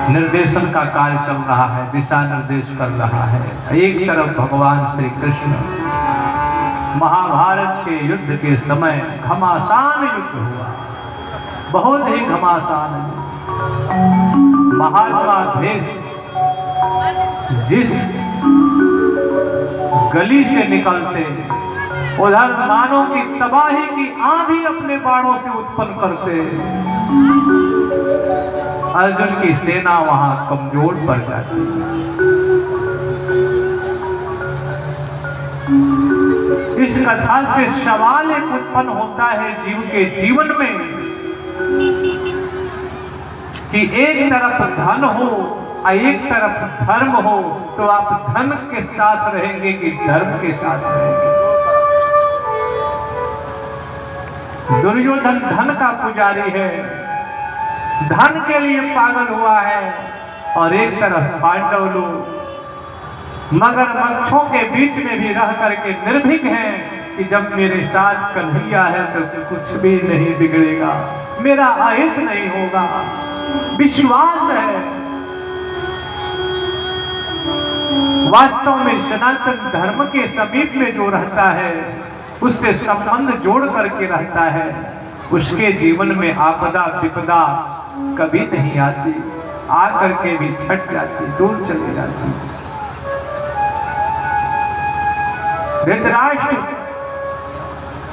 निर्देशन का कार्य चल रहा है, दिशा निर्देश कर रहा है। एक तरफ भगवान श्री कृष्ण महाभारत के युद्ध के समय घमासान युद्ध हुआ, बहुत ही घमासान। महात्मा भीष्म जिस गली से निकलते उधर मानों की तबाही की आंधी अपने बाणों से उत्पन्न करते, अर्जुन की सेना वहां कमजोर पड़ जाती। इस कथा से सवाल एक उत्पन्न होता है जीव के जीवन में कि एक तरफ धन हो और एक तरफ धर्म हो, तो आप धन के साथ रहेंगे कि धर्म के साथ रहेंगे? दुर्योधन धन का पुजारी है, धन के लिए पागल हुआ है, और एक तरफ पांडव लोग मगरमच्छों के बीच में भी रह करके निर्भीक हैं कि जब मेरे साथ कन्हैया है तो कुछ भी नहीं बिगड़ेगा, मेरा अहित नहीं होगा। विश्वास है। वास्तव में सनातन धर्म के समीप में जो रहता है, उससे संबंध जोड़ करके रहता है, उसके जीवन में आपदा विपदा कभी नहीं आती, आकर के भी छट जाती, दूर चली जाती। धृतराष्ट्र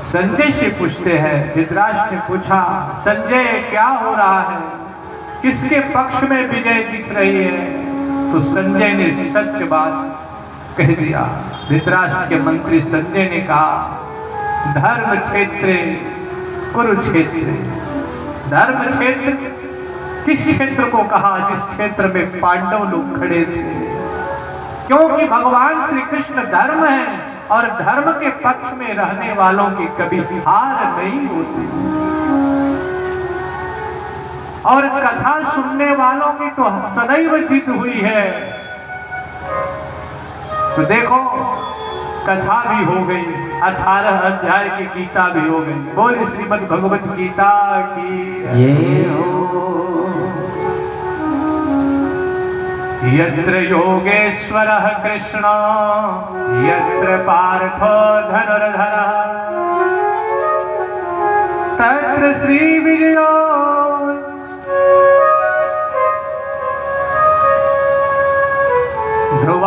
संजय से पूछते हैं, धृतराष्ट्र ने पूछा, संजय क्या हो रहा है, किसके पक्ष में विजय दिख रही है? तो संजय ने सच बात कह दिया। धृतराष्ट्र के मंत्री संजय ने कहा, धर्म क्षेत्र कुरुक्षेत्र। धर्म क्षेत्र किस क्षेत्र को कहा? जिस क्षेत्र में पांडव लोग खड़े थे, क्योंकि भगवान श्री कृष्ण धर्म है और धर्म के पक्ष में रहने वालों की कभी हार नहीं होती, और कथा सुनने वालों की तो सदैव जीत हुई है। तो देखो, कथा भी हो गई, 18 अध्याय की गीता भी हो गई। बोल श्रीमद् भगवत गीता की जय हो। यत्र योगेश्वरः कृष्ण यत्र पार्थो धनुर्धरः तत्र श्री विजयो ध्रुव।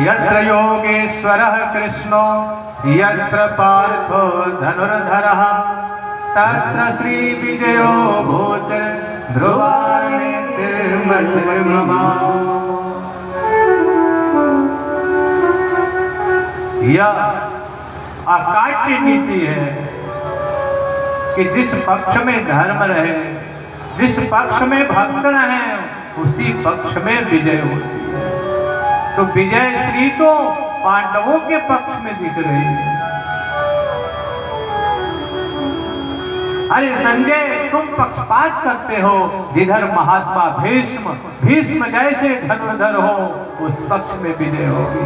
यत्र योगेश्वरः कृष्ण यत्र पार्थो धनुर्धरः तत्र श्री विजयो भूतिर् ध्रुवाणि तिर्मतिर्ममा। यह अकाट्य नीति है कि जिस पक्ष में धर्म रहे, जिस पक्ष में भक्त रहे, उसी पक्ष में विजय होती है। तो विजय श्री तो पांडवों के पक्ष में दिख रही है। अरे संजय, तुम पक्षपात करते हो, जिधर महात्मा भीष्म जैसे धनुर्धर हो, उस पक्ष में विजय होगी।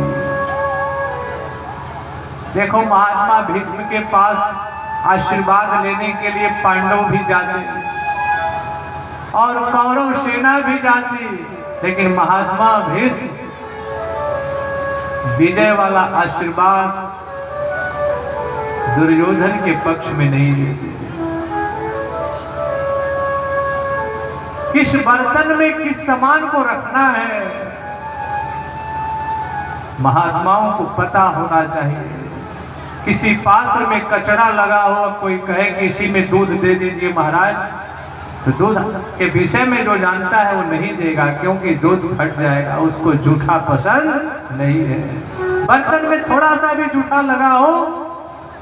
देखो, महात्मा भीष्म के पास आशीर्वाद लेने के लिए पांडव भी जाते और कौरव सेना भी जाती, लेकिन महात्मा भीष्म विजय वाला आशीर्वाद दुर्योधन के पक्ष में नहीं लेते। किस बर्तन में किस सामान को रखना है, महात्माओं को पता होना चाहिए। किसी पात्र में कचरा लगा हो, कोई कहे कि इसी में दूध दे दीजिए महाराज, तो दूध के विषय में जो जानता है वो नहीं देगा, क्योंकि दूध फट जाएगा, उसको जूठा पसंद नहीं है। बर्तन में थोड़ा सा भी जूठा लगा हो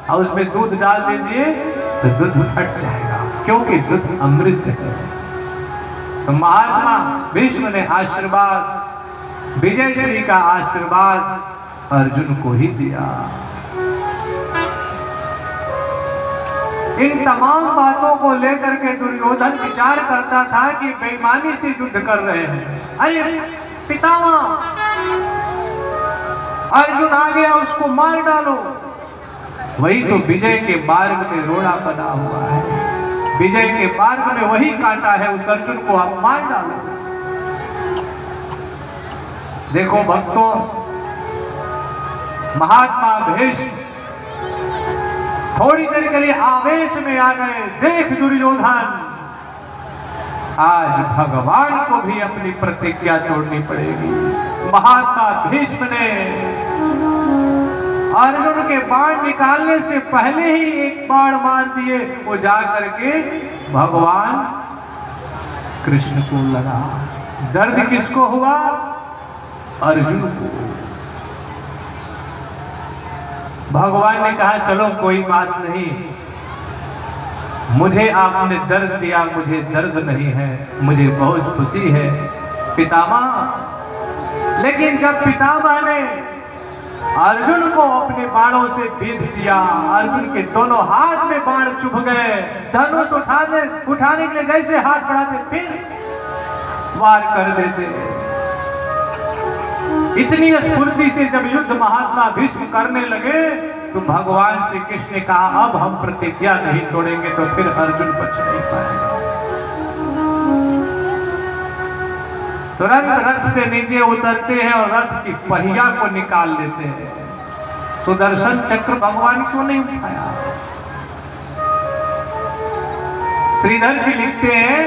और उसमें दूध डाल दीजिए तो दूध फट जाएगा, क्योंकि दूध अमृत है। तो महात्मा भीष्म ने आशीर्वाद, विजय श्री का आशीर्वाद अर्जुन को ही दिया। इन तमाम बातों को लेकर के दुर्योधन विचार करता था कि बेईमानी से युद्ध कर रहे हैं। अरे पितामह, अर्जुन आ गया, उसको मार डालो। वही तो विजय के मार्ग में रोड़ा बना हुआ है। विजय के मार्ग में वही कांटा है, उस अर्जुन को आप मार डालो। देखो भक्तों, महात्मा भीष्म थोड़ी देर के लिए आवेश में आ गए। देख दुर्योधन, आज भगवान को भी अपनी प्रतिज्ञा तोड़नी पड़ेगी। महात्मा भीष्म ने अर्जुन के बाण निकालने से पहले ही एक बाण मार दिए। वो जा करके भगवान कृष्ण को लगा। दर्द किसको हुआ? अर्जुन को। भगवान ने कहा चलो कोई बात नहीं, मुझे आपने दर्द दिया, मुझे दर्द नहीं है, मुझे बहुत खुशी है पितामह। लेकिन जब पितामह ने अर्जुन को अपने बाणों से बीध दिया, अर्जुन के दोनों हाथ में बाण चुभ गए। धनुष उठाने के लिए जैसे हाथ बढ़ाते फिर वार कर देते। इतनी स्फूर्ति से जब युद्ध महात्मा भीष्म करने लगे तो भगवान श्री कृष्ण ने कहा अब हम प्रतिज्ञा नहीं तोड़ेंगे तो फिर अर्जुन बच नहीं पाएगा। तुरंत रथ से नीचे उतरते हैं और रथ की पहिया को निकाल लेते हैं। सुदर्शन चक्र भगवान क्यों नहीं उठाया? श्रीधर जी लिखते हैं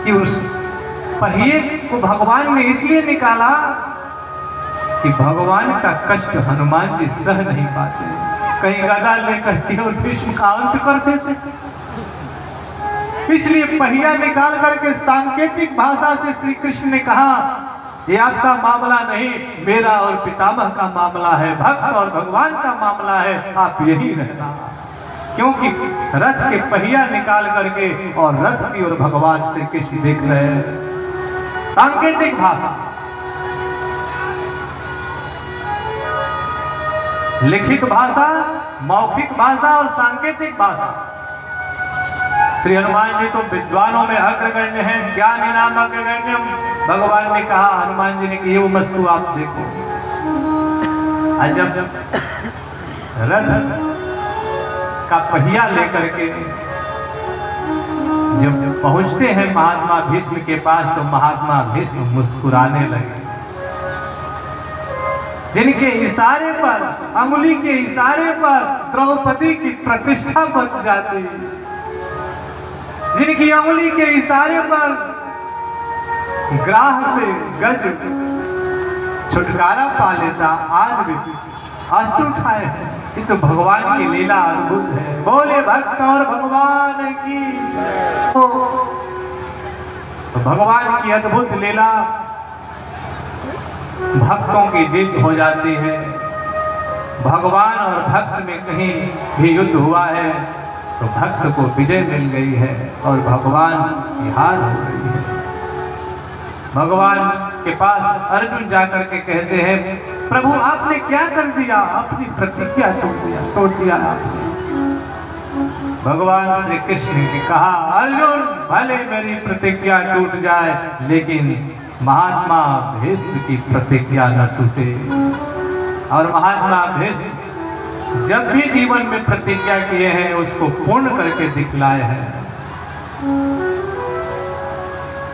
कि उस पहिए को भगवान ने इसलिए निकाला कि भगवान का कष्ट हनुमान जी सह नहीं पाते, कहीं गदा लेकर केवल भीष्म का अंत कर देते। इसलिए पहिया निकाल करके सांकेतिक भाषा से श्री कृष्ण ने कहा ये आपका मामला नहीं, मेरा और पितामह का मामला है, भक्त और भगवान का मामला है, आप यही रहना। क्योंकि रथ के पहिया निकाल करके और रथ की ओर भगवान श्री कृष्ण देख रहे हैं। सांकेतिक भाषा, लिखित भाषा, मौखिक भाषा और सांकेतिक भाषा। श्री हनुमान जी तो विद्वानों में अग्रगण्य हैं, ज्ञानी नाम अग्रगण्यम। भगवान ने कहा, हनुमान जी ने कि ये वस्तु आप देखो। जब रथ का पहिया लेकर के जब पहुंचते हैं महात्मा भीष्म के पास तो महात्मा भीष्म मुस्कुराने लगे। जिनके इशारे पर, अंगुली के इशारे पर द्रौपदी की प्रतिष्ठा बच जाती, जिनकी अंगुली के इशारे पर ग्राह से गज छुटकारा पा लेता, आज भी अस्त्र उठाए हैं। ये तो भगवान की लीला अद्भुत है। बोले भक्त और भगवान की। तो भगवान की अद्भुत लीला, भक्तों की जीत हो जाती है। भगवान और भक्त में कहीं भी युद्ध हुआ है तो भक्त को विजय मिल गई है और भगवान की हार हो गई है। भगवान के पास अर्जुन जाकर के कहते हैं, प्रभु आपने क्या कर दिया? अपनी प्रतिज्ञा तोड़ दिया आपने। भगवान श्री कृष्ण ने कहा, अर्जुन भले मेरी प्रतिज्ञा टूट जाए लेकिन महात्मा भीष्म की प्रतिज्ञा न टूटे। और महात्मा भीष्म जब भी जीवन में प्रतिज्ञा किए हैं उसको पूर्ण करके दिखलाए हैं।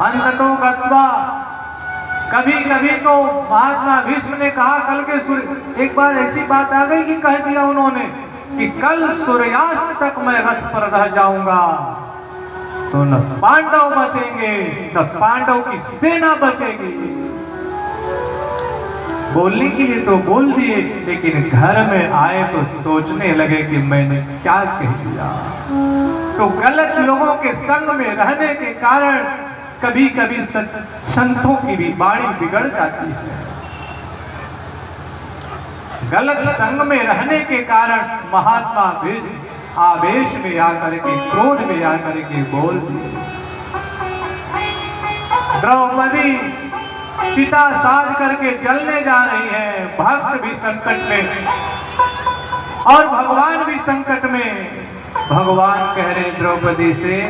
अंततो गत्वा, कभी कभी तो महात्मा भीष्म ने कहा कल के सूर्य, एक बार ऐसी बात आ गई कि कह दिया उन्होंने कि कल सूर्यास्त तक मैं रथ पर रह जाऊंगा तो न पांडव बचेंगे न पांडव की सेना बचेगी। बोलने के लिए तो बोल दिए लेकिन घर में आए तो सोचने लगे कि मैंने क्या कह दिया। तो गलत लोगों के संग में रहने के कारण कभी कभी संतों की भी वाणी बिगड़ जाती है। गलत संग में रहने के कारण महात्मा भीष्म आवेश में आकर के, क्रोध में आकर के बोल दिए। द्रौपदी चिता साज करके जलने जा रही है, भक्त भी संकट में और भगवान भी संकट में। भगवान कह रहे द्रौपदी से,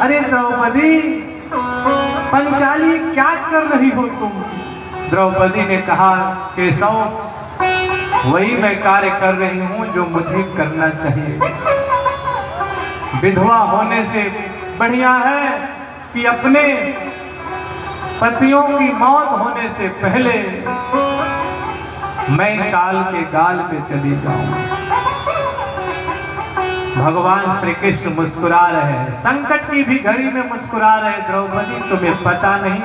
अरे द्रौपदी पंचाली क्या कर रही हो तुम? द्रौपदी ने कहा, केशव वही मैं कार्य कर रही हूं जो मुझे करना चाहिए। विधवा होने से बढ़िया है कि अपने पतियों की मौत होने से पहले मैं काल के गाल पे चली जाऊं। भगवान श्री कृष्ण मुस्कुरा रहे हैं, संकट की भी घड़ी में मुस्कुरा रहे। द्रौपदी तुम्हें पता नहीं,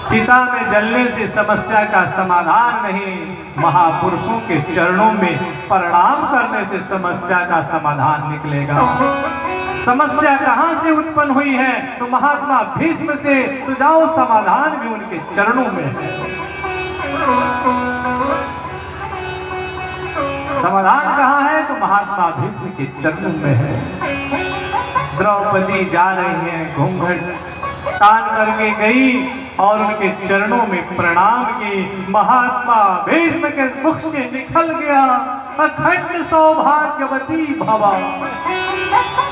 चिता में जलने से समस्या का समाधान नहीं, महापुरुषों के चरणों में प्रणाम करने से समस्या का समाधान निकलेगा। समस्या कहां से उत्पन्न हुई है? तो महात्मा भीष्म से। तो जाओ, समाधान भी उनके चरणों में है। समाधान कहां है? तो महात्मा भीष्म के चरणों में है। द्रौपदी जा रही है, घूंघट तान करके गई और उनके चरणों में प्रणाम की। महात्मा भीष्म के मुख से निकल गया, अखंड सौभाग्यवती भवा,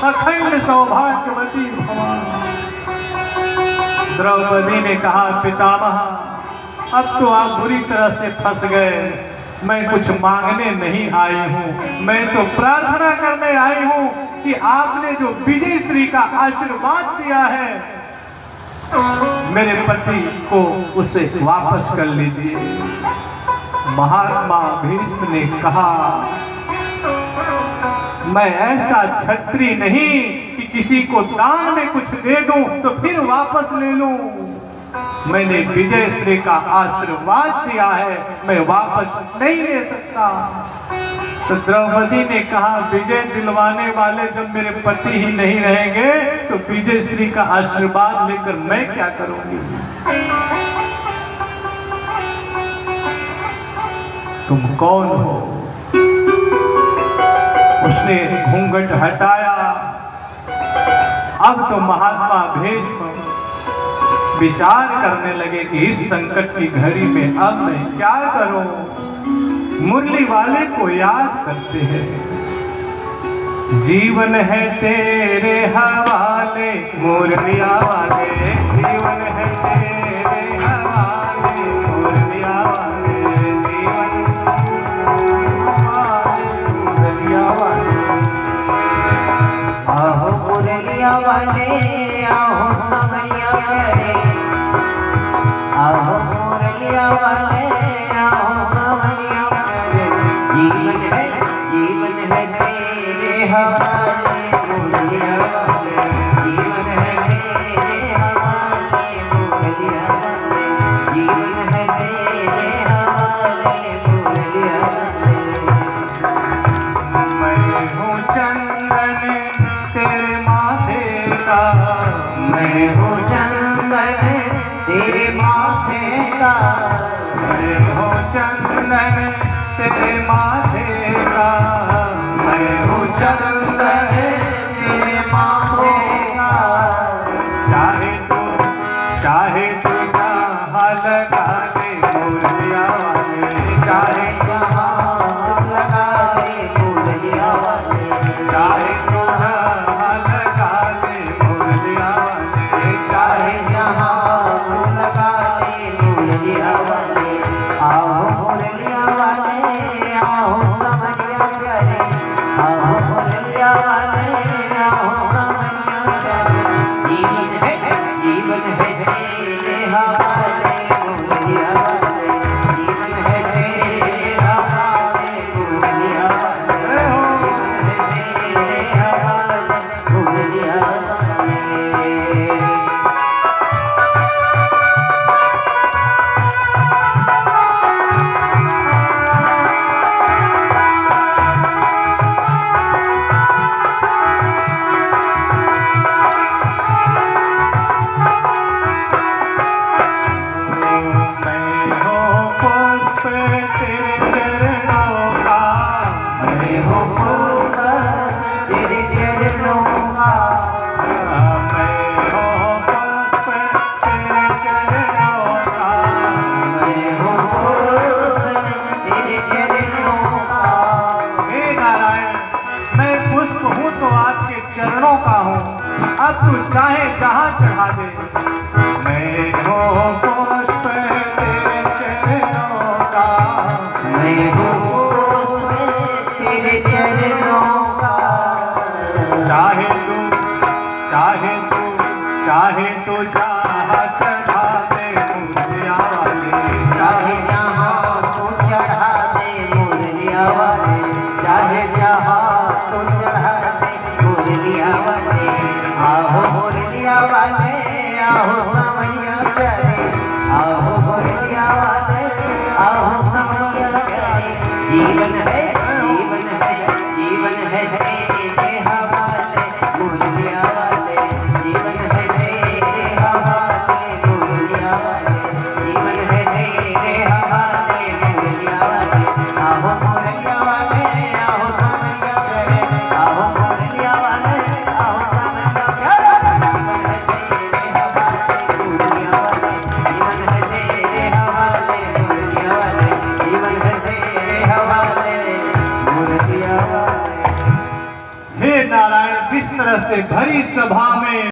अखंड सौभाग्यवती भवा। द्रौपदी ने कहा, पितामह अब तो आप बुरी तरह से फंस गए। मैं कुछ मांगने नहीं आई हूँ, मैं तो प्रार्थना करने आई हूँ कि आपने जो विजय श्री का आशीर्वाद दिया है मेरे पति को उसे वापस कर लीजिए। महात्मा भीष्म ने कहा, मैं ऐसा क्षत्रिय नहीं कि किसी को दान में कुछ दे दूं तो फिर वापस ले लूं। मैंने विजय श्री का आशीर्वाद दिया है, मैं वापस नहीं ले सकता। तो द्रौपदी ने कहा, विजय दिलवाने वाले जब मेरे पति ही नहीं रहेंगे तो विजय श्री का आशीर्वाद लेकर मैं क्या करूंगी? तुम कौन हो? उसने घूंघट हटाया। अब तो महात्मा भीष्म विचार करने लगे कि इस संकट की घड़ी में अब मैं क्या करूं? मुरली वाले को याद करते हैं, जीवन है तेरे हवाले मुरलिया वाले, जीवन है तेरे हवाले मुरलिया वाले, जीवन मुरलिया वाले। आओ मुरलिया वाले, आओ समरिया वाले, आओ मुरलिया वाले, आओ समरिया वाले। जीवन है तेरे हवाले मुरलिया वाले, जीवन है तेरे हवाले मुरलिया वाले, जीवन है तेरे हवाले मुरलिया वाले। मैं हूँ चंदन तेरे माथे का, मैं हूँ चंदन तेरे माथे का, मैं हूँ चंदन तेरे माथे का, मैं हूँ चंदन तेरे माथे का। चाहे तू जहाँ लगा दे मुरलिया वाले, चाहे जहाँ लगा दे मुरलिया वाले, चाहे तू जहाँ लगा दे मुरलिया वाले, चाहे जहाँ लगा दे मुरलिया वाले। आओ मुरलिया वाले, आओ समरिया वाले, आओ मुरलिया वाले, आओ समरिया वाले। जीवन है तेरे हवाले मुरलिया वाले, जीवन है तेरे हवाले मुरलिया वाले, जीवन है तेरे हवाले मुरलिया वाले। चरणों का हूँ, अब तू चाहे जहाँ चढ़ा दे। मैं हूँ पुष्प तेरे चरणों का, मैं हूँ पुष्प तेरे चरणों का, चाहे तो जहाँ चढ़ा दे मुरलिया वाले, चाहे जहाँ तू चढ़ा दे मुरलिया वाले, चाहे जहाँ तू चढ़ा दे मुरलिया वाले। आहो मुरलिया वाले, आहो समैया प्यारे, आहो मुरलिया वाले, आहो समैया प्यारे। जीवन है जीवन है जीवन है तेरे हवाले मुरलिया वाले, जीवन है तेरे हवाले मुरलिया वाले, जीवन है तेरे हवाले मुरलिया वाले। आहो मुरलिया वाले, आहो समैया प्यारे, आहो मुरलिया वाले, आहो समैया प्यारे। जीवन है तेरे हवाले मुरलिया वाले, जीवन है तेरे हवाले मुरलिया वाले। हे नारायण, जिस तरह से भरी सभा में